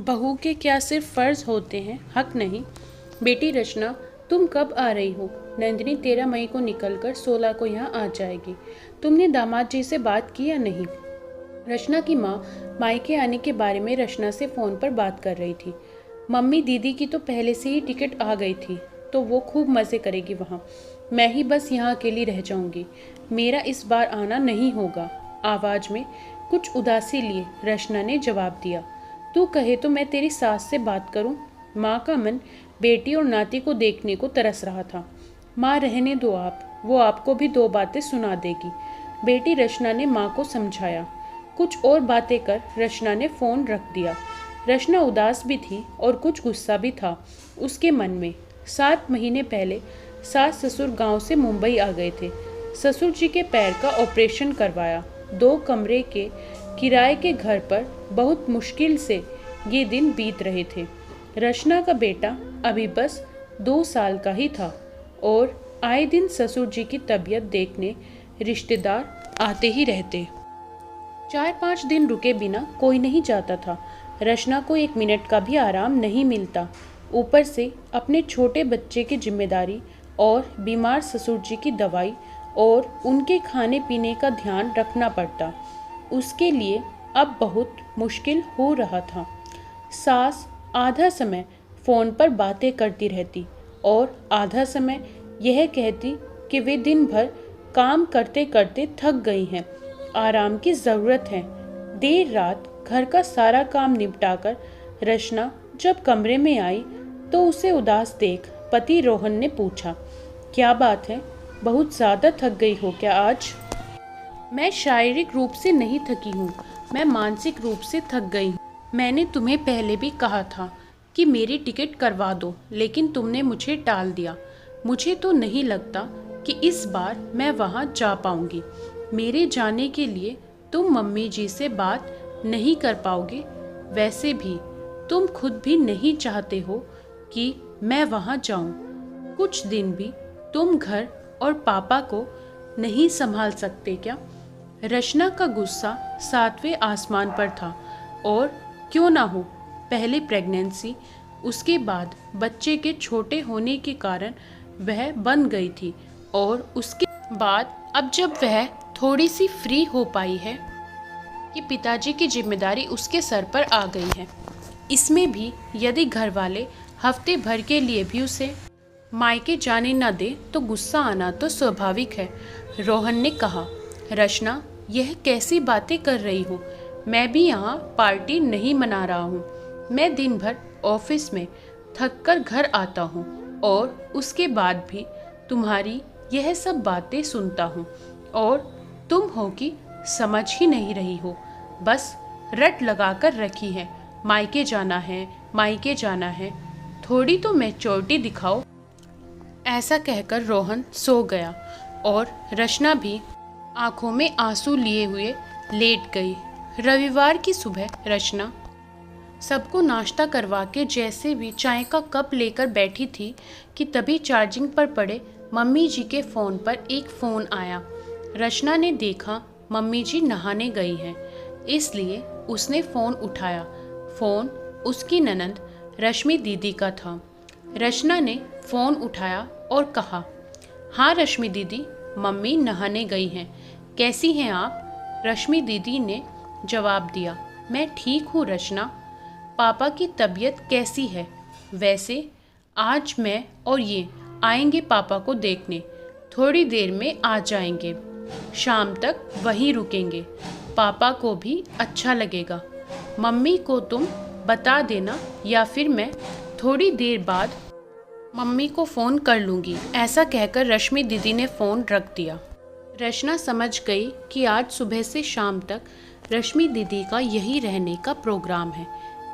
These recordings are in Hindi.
बहू के क्या सिर्फ फर्ज होते हैं, हक नहीं। बेटी रचना, तुम कब आ रही हो? नंदिनी 13 मई को निकलकर 16 को यहाँ आ जाएगी। तुमने दामाद जी से बात की या नहीं? रचना की माँ मायके आने के बारे में रचना से फ़ोन पर बात कर रही थी। मम्मी, दीदी की तो पहले से ही टिकट आ गई थी, तो वो खूब मज़े करेगी वहाँ। मैं ही बस यहाँ अकेली रह जाऊँगी। मेरा इस बार आना नहीं होगा। आवाज़ में कुछ उदासी लिए रचना ने जवाब दिया। तू कहे तो मैं तेरी सास से बात करूं? माँ का मन बेटी और नाती को देखने को तरस रहा था। माँ, रहने दो आप, वो आपको भी 2 बातें सुना देगी। बेटी रचना ने माँ को समझाया। कुछ और बातें कर रचना ने फ़ोन रख दिया। रचना उदास भी थी और कुछ गुस्सा भी था उसके मन में। 7 महीने पहले सास ससुर गांव से मुंबई आ गए थे। ससुर जी के पैर का ऑपरेशन करवाया। 2 कमरे के किराए के घर पर बहुत मुश्किल से ये दिन बीत रहे थे। रचना का बेटा अभी बस 2 साल का ही था और आए दिन ससुर जी की तबीयत देखने रिश्तेदार आते ही रहते। 4-5 दिन रुके बिना कोई नहीं जाता था। रचना को 1 मिनट का भी आराम नहीं मिलता। ऊपर से अपने छोटे बच्चे की जिम्मेदारी और बीमार ससुर जी की दवाई और उनके खाने पीने का ध्यान रखना पड़ता। उसके लिए अब बहुत मुश्किल हो रहा था। सास आधा समय फ़ोन पर बातें करती रहती और आधा समय यह कहती कि वे दिन भर काम करते करते थक गई हैं, आराम की ज़रूरत है। देर रात घर का सारा काम निपटाकर रचना जब कमरे में आई तो उसे उदास देख पति रोहन ने पूछा, क्या बात है, बहुत ज़्यादा थक गई हो क्या आज? मैं शारीरिक रूप से नहीं थकी हूँ, मैं मानसिक रूप से थक गई हूँ। मैंने तुम्हें पहले भी कहा था कि मेरी टिकट करवा दो, लेकिन तुमने मुझे टाल दिया। मुझे तो नहीं लगता कि इस बार मैं वहाँ जा पाऊँगी। मेरे जाने के लिए तुम मम्मी जी से बात नहीं कर पाओगे। वैसे भी तुम खुद भी नहीं चाहते हो कि मैं वहाँ जाऊँ। कुछ दिन भी तुम घर और पापा को नहीं संभाल सकते क्या? रचना का गुस्सा 7वें आसमान पर था। और क्यों ना हो, पहले प्रेगनेंसी, उसके बाद बच्चे के छोटे होने के कारण वह बन गई थी और उसके बाद अब जब वह थोड़ी सी फ्री हो पाई है कि पिताजी की जिम्मेदारी उसके सर पर आ गई है। इसमें भी यदि घर वाले हफ्ते भर के लिए भी उसे मायके जाने न दे तो गुस्सा आना तो स्वाभाविक है। रोहन ने कहा, रचना, यह कैसी बातें कर रही हो? मैं भी यहाँ पार्टी नहीं मना रहा हूँ। मैं दिन भर ऑफिस में थक कर घर आता हूँ और उसके बाद भी तुम्हारी यह सब बातें सुनता हूँ और तुम हो कि समझ ही नहीं रही हो, बस रट लगा कर रखी है, मायके जाना है, मायके जाना है, थोड़ी तो मैच्योरिटी दिखाओ। ऐसा कहकर रोहन सो गया और रचना भी आंखों में आंसू लिए हुए लेट गई। रविवार की सुबह रचना सबको नाश्ता करवा के जैसे भी चाय का कप लेकर बैठी थी कि तभी चार्जिंग पर पड़े मम्मी जी के फ़ोन पर एक फ़ोन आया। रचना ने देखा मम्मी जी नहाने गई हैं, इसलिए उसने फ़ोन उठाया। फ़ोन उसकी ननद रश्मि दीदी का था। रचना ने फ़ोन उठाया और कहा, हाँ रश्मि दीदी, मम्मी नहाने गई हैं, कैसी हैं आप? रश्मि दीदी ने जवाब दिया, मैं ठीक हूँ रचना। पापा की तबीयत कैसी है? वैसे आज मैं और ये आएंगे पापा को देखने, थोड़ी देर में आ जाएंगे, शाम तक वहीं रुकेंगे, पापा को भी अच्छा लगेगा। मम्मी को तुम बता देना या फिर मैं थोड़ी देर बाद मम्मी को फ़ोन कर लूँगी। ऐसा कहकर रश्मि दीदी ने फ़ोन रख दिया। रचना समझ गई कि आज सुबह से शाम तक रश्मि दीदी का यहीं रहने का प्रोग्राम है,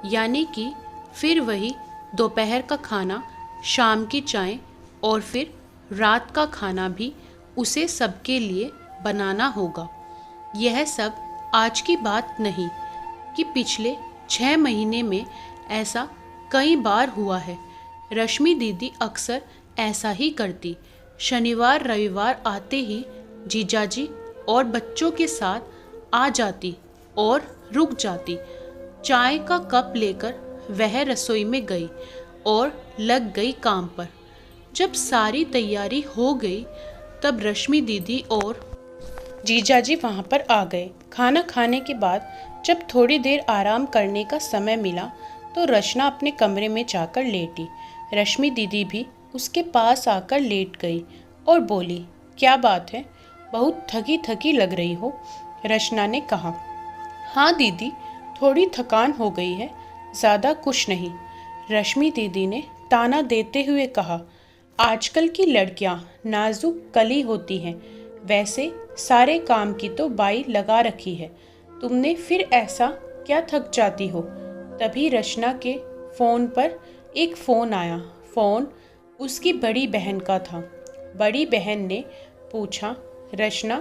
यानी कि फिर वही दोपहर का खाना, शाम की चाय और फिर रात का खाना भी उसे सबके लिए बनाना होगा। यह सब आज की बात नहीं कि पिछले 6 महीने में ऐसा कई बार हुआ है। रश्मि दीदी अक्सर ऐसा ही करती। शनिवार रविवार आते ही जीजाजी और बच्चों के साथ आ जाती और रुक जाती। चाय का कप लेकर वह रसोई में गई और लग गई काम पर। जब सारी तैयारी हो गई तब रश्मि दीदी और जीजाजी वहाँ पर आ गए। खाना खाने के बाद जब थोड़ी देर आराम करने का समय मिला तो रचना अपने कमरे में जाकर लेटी। रश्मि दीदी भी उसके पास आकर लेट गई और बोली, क्या बात है, बहुत थकी थकी लग रही हो। रचना ने कहा, हाँ दीदी, थोड़ी थकान हो गई है, ज़्यादा कुछ नहीं। रश्मि दीदी ने ताना देते हुए कहा, आजकल की लड़कियां नाजुक कली होती हैं, वैसे सारे काम की तो बाई लगा रखी है, तुमने फिर ऐसा क्या थक जाती हो। तभी रचना के फ़ोन पर एक फ़ोन आया। फ़ोन उसकी बड़ी बहन का था। बड़ी बहन ने पूछा, रचना,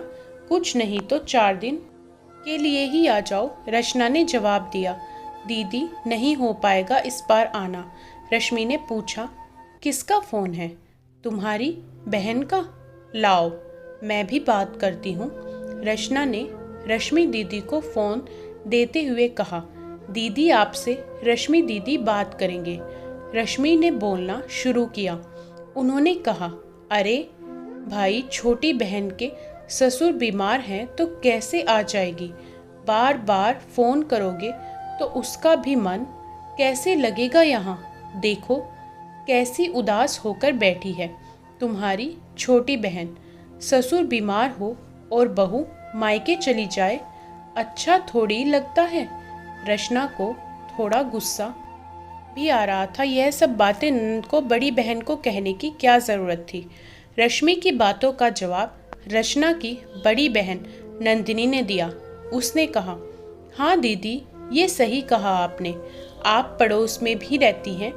कुछ नहीं तो 4 दिन के लिए ही आ जाओ। रचना ने जवाब दिया, दीदी नहीं हो पाएगा इस बार आना। रश्मि ने पूछा, किसका फ़ोन है? तुम्हारी बहन का? लाओ मैं भी बात करती हूँ। रचना ने रश्मि दीदी को फ़ोन देते हुए कहा, दीदी आपसे रश्मि दीदी बात करेंगे। रश्मि ने बोलना शुरू किया। उन्होंने कहा, अरे भाई, छोटी बहन के ससुर बीमार हैं तो कैसे आ जाएगी, बार बार फ़ोन करोगे तो उसका भी मन कैसे लगेगा यहाँ। देखो कैसी उदास होकर बैठी है तुम्हारी छोटी बहन। ससुर बीमार हो और बहू मायके चली जाए, अच्छा थोड़ी लगता है। रचना को थोड़ा गुस्सा भी आ रहा था। यह सब बातें ननद को बड़ी बहन को कहने की क्या ज़रूरत थी। रश्मि की बातों का जवाब रचना की बड़ी बहन नंदिनी ने दिया। उसने कहा, हाँ दीदी, ये सही कहा आपने। आप पड़ोस में भी रहती हैं,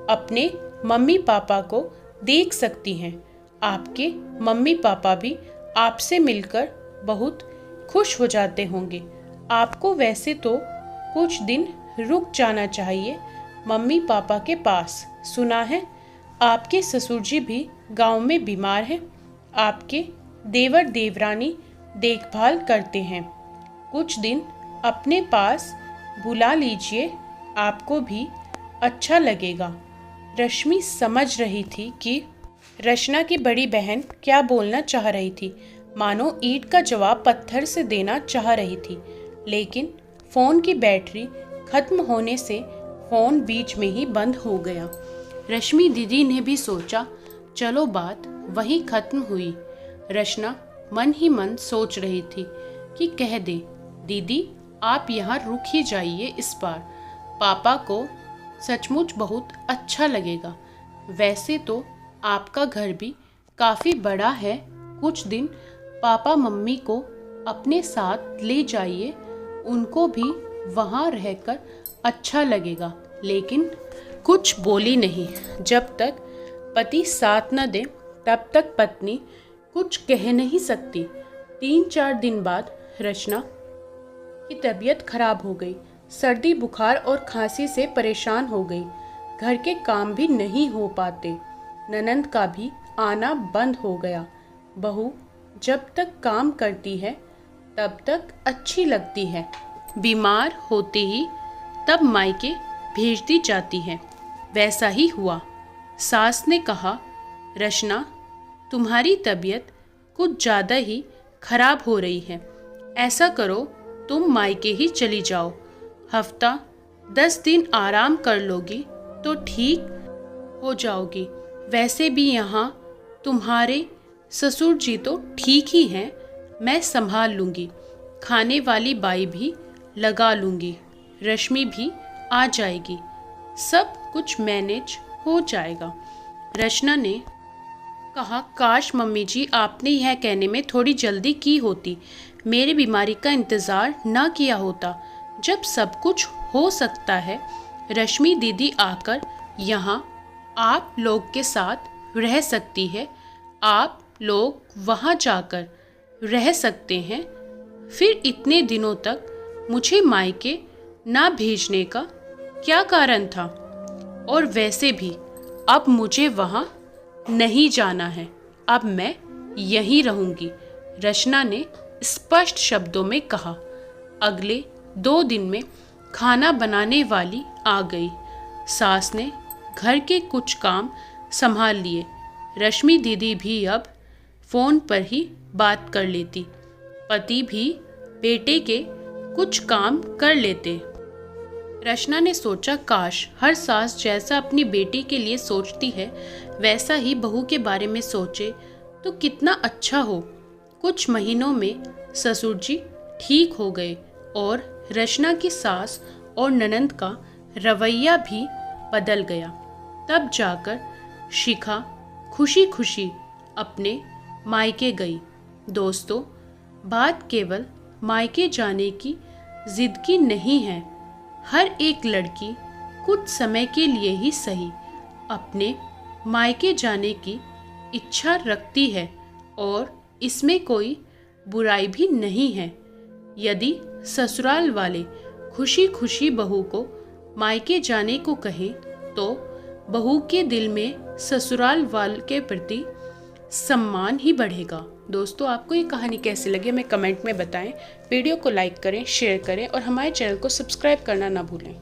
अपने मम्मी पापा को देख सकती हैं। आपके मम्मी पापा भी आपसे मिलकर बहुत खुश हो जाते होंगे। आपको वैसे तो कुछ दिन रुक जाना चाहिए मम्मी पापा के पास। सुना है आपके ससुर जी भी गांव में बीमार हैं, आपके देवर देवरानी देखभाल करते हैं। कुछ दिन अपने पास बुला लीजिए, आपको भी अच्छा लगेगा। रश्मि समझ रही थी कि रचना की बड़ी बहन क्या बोलना चाह रही थी, मानो ईंट का जवाब पत्थर से देना चाह रही थी। लेकिन फ़ोन की बैटरी खत्म होने से फ़ोन बीच में ही बंद हो गया। रश्मि दीदी ने भी सोचा, चलो बात वहीं ख़त्म हुई। रचना मन ही मन सोच रही थी कि कह दे, दीदी आप यहाँ रुक ही जाइए इस बार, पापा को सचमुच बहुत अच्छा लगेगा। वैसे तो आपका घर भी काफ़ी बड़ा है, कुछ दिन पापा मम्मी को अपने साथ ले जाइए, उनको भी वहाँ रहकर अच्छा लगेगा। लेकिन कुछ बोली नहीं। जब तक पति साथ न दे तब तक पत्नी कुछ कह नहीं सकती। 3-4 दिन बाद रचना की तबीयत खराब हो गई। सर्दी बुखार और खांसी से परेशान हो गई। घर के काम भी नहीं हो पाते। ननंद का भी आना बंद हो गया। बहू जब तक काम करती है तब तक अच्छी लगती है, बीमार होते ही तब मायके भेज दी जाती है। वैसा ही हुआ। सास ने कहा, रचना तुम्हारी तबीयत कुछ ज़्यादा ही खराब हो रही है, ऐसा करो तुम मायके ही चली जाओ, हफ्ता 10 दिन आराम कर लोगी तो ठीक हो जाओगी। वैसे भी यहाँ तुम्हारे ससुर जी तो ठीक ही हैं, मैं संभाल लूँगी, खाने वाली बाई भी लगा लूँगी, रश्मि भी आ जाएगी, सब कुछ मैनेज हो जाएगा। रचना ने कहा, काश मम्मी जी आपने यह कहने में थोड़ी जल्दी की होती, मेरी बीमारी का इंतज़ार ना किया होता, जब सब कुछ हो सकता है। रश्मि दीदी आकर यहाँ आप लोग के साथ रह सकती है, आप लोग वहाँ जाकर रह सकते हैं। फिर इतने दिनों तक मुझे मायके ना भेजने का क्या कारण था? और वैसे भी अब मुझे वहाँ नहीं जाना है, अब मैं यहीं रहूँगी, रचना ने स्पष्ट शब्दों में कहा। अगले 2 दिन में खाना बनाने वाली आ गई। सास ने घर के कुछ काम संभाल लिए। रश्मि दीदी भी अब फ़ोन पर ही बात कर लेती। पति भी बेटे के कुछ काम कर लेते। रचना ने सोचा, काश हर सास जैसा अपनी बेटी के लिए सोचती है वैसा ही बहू के बारे में सोचे तो कितना अच्छा हो। कुछ महीनों में ससुर जी ठीक हो गए और रचना की सास और ननंद का रवैया भी बदल गया। तब जाकर शिखा खुशी खुशी अपने मायके गई। दोस्तों, बात केवल मायके जाने की जिद की नहीं है। हर एक लड़की कुछ समय के लिए ही सही अपने मायके जाने की इच्छा रखती है और इसमें कोई बुराई भी नहीं है। यदि ससुराल वाले खुशी खुशी बहू को मायके जाने को कहें तो बहू के दिल में ससुराल वाले के प्रति सम्मान ही बढ़ेगा। दोस्तों, आपको ये कहानी कैसी लगी हमें कमेंट में बताएं। वीडियो को लाइक करें, शेयर करें और हमारे चैनल को सब्सक्राइब करना ना भूलें।